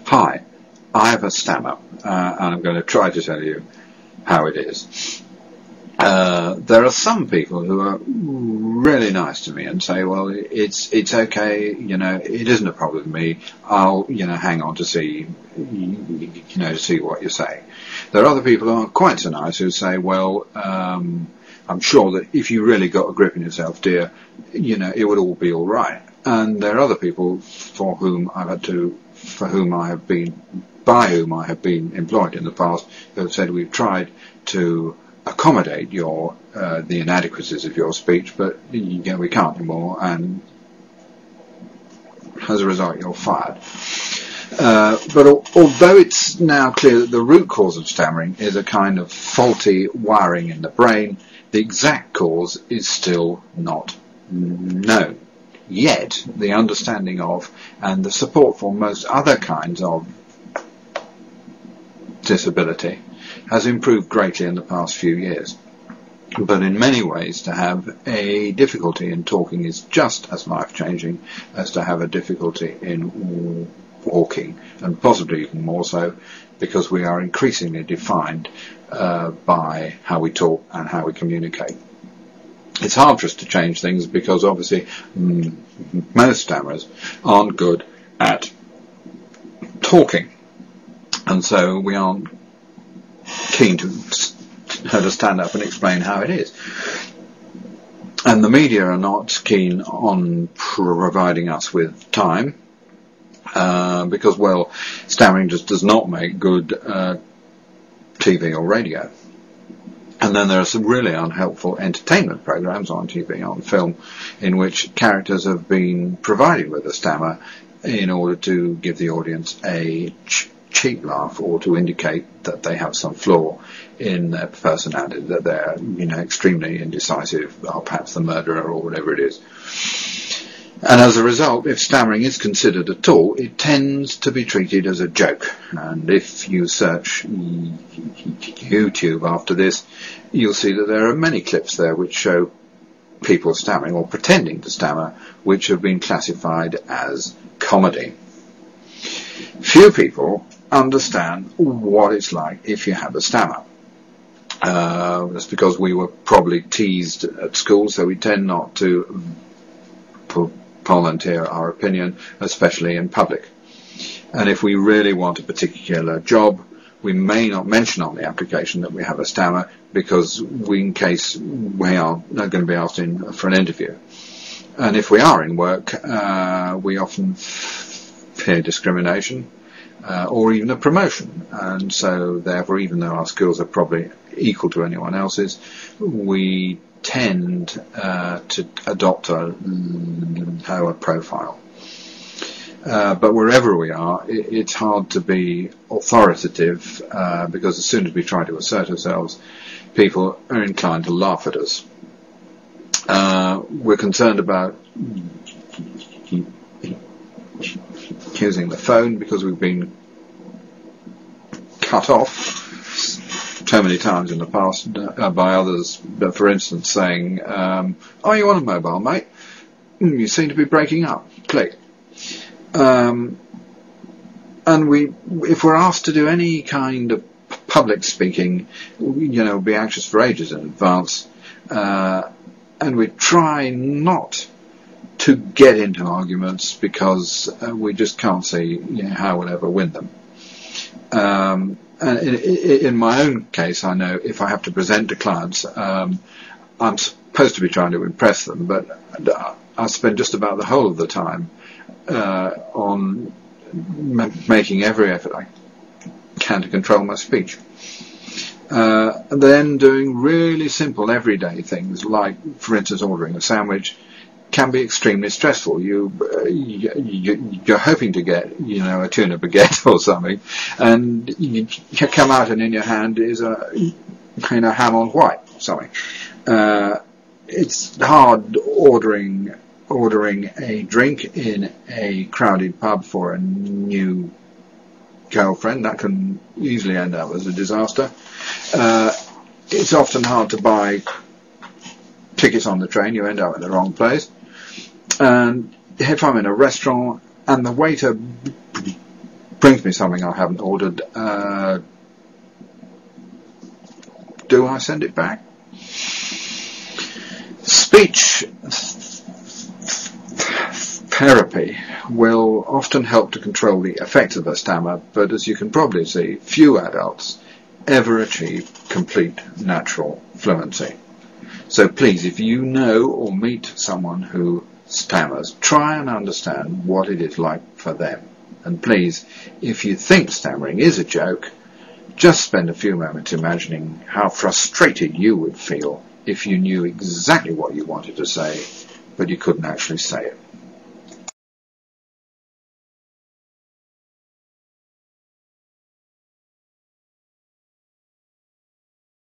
Hi, I have a stammer, and I'm going to try to tell you how it is. There are some people who are really nice to me and say, well, it's okay, it isn't a problem with me, I'll, hang on to see, to see what you say. There are other people who aren't quite so nice who say, well, I'm sure that if you really got a grip on yourself, dear, it would all be all right. And there are other people by whom I have been employed in the past who have said we've tried to accommodate the inadequacies of your speech, but we can't anymore, and as a result you're fired. But although it's now clear that the root cause of stammering is a kind of faulty wiring in the brain, the exact cause is still not known. Yet the understanding of and the support for most other kinds of disability has improved greatly in the past few years. But in many ways, to have a difficulty in talking is just as life-changing as to have a difficulty in walking, and possibly even more so, because we are increasingly defined by how we talk and how we communicate. It's hard for us to change things because obviously most stammerers aren't good at talking, and so we aren't keen to stand up and explain how it is. And the media are not keen on providing us with time because, well, stammering just does not make good TV or radio. And then there are some really unhelpful entertainment programs on TV, on film, in which characters have been provided with a stammer in order to give the audience a cheap laugh, or to indicate that they have some flaw in their personality, that they're extremely indecisive, or perhaps the murderer, or whatever it is. And as a result, if stammering is considered at all, it tends to be treated as a joke. And if you search YouTube after this, you'll see that there are many clips there which show people stammering, or pretending to stammer, which have been classified as comedy. Few people understand what it's like if you have a stammer. That's because we were probably teased at school, so we tend not to volunteer our opinion, especially in public. And if we really want a particular job, we may not mention on the application that we have a stammer, because in case we are going to be asked in for an interview. And if we are in work, we often fear discrimination, or even a promotion, and so therefore, even though our skills are probably equal to anyone else's, we tend to adopt a lower profile. But wherever we are, it's hard to be authoritative, because as soon as we try to assert ourselves, people are inclined to laugh at us. We're concerned about using the phone because we've been cut off so many times in the past by others, for instance saying, are you on a mobile, mate? You seem to be breaking up. Click. And if we're asked to do any kind of public speaking, we'll be anxious for ages in advance, and we try not to get into arguments because we just can't see how we'll ever win them. And in my own case, I know if I have to present to clients, I'm supposed to be trying to impress them, but I spend just about the whole of the time on making every effort I can to control my speech. And then doing really simple everyday things, like, for instance, ordering a sandwich, can be extremely stressful. You're hoping to get, a tuna baguette or something, and you come out and in your hand is a, ham on white or something. It's hard ordering a drink in a crowded pub for a new girlfriend. That can easily end up as a disaster. It's often hard to buy tickets on the train. You end up at the wrong place. And if I'm in a restaurant and the waiter brings me something I haven't ordered. Do I send it back? Speech therapy will often help to control the effects of a stammer, but as you can probably see, few adults ever achieve complete natural fluency. So please, if you know or meet someone who stammers, try and understand what it is like for them. And please, if you think stammering is a joke, just spend a few moments imagining how frustrated you would feel if you knew exactly what you wanted to say, but you couldn't actually say it.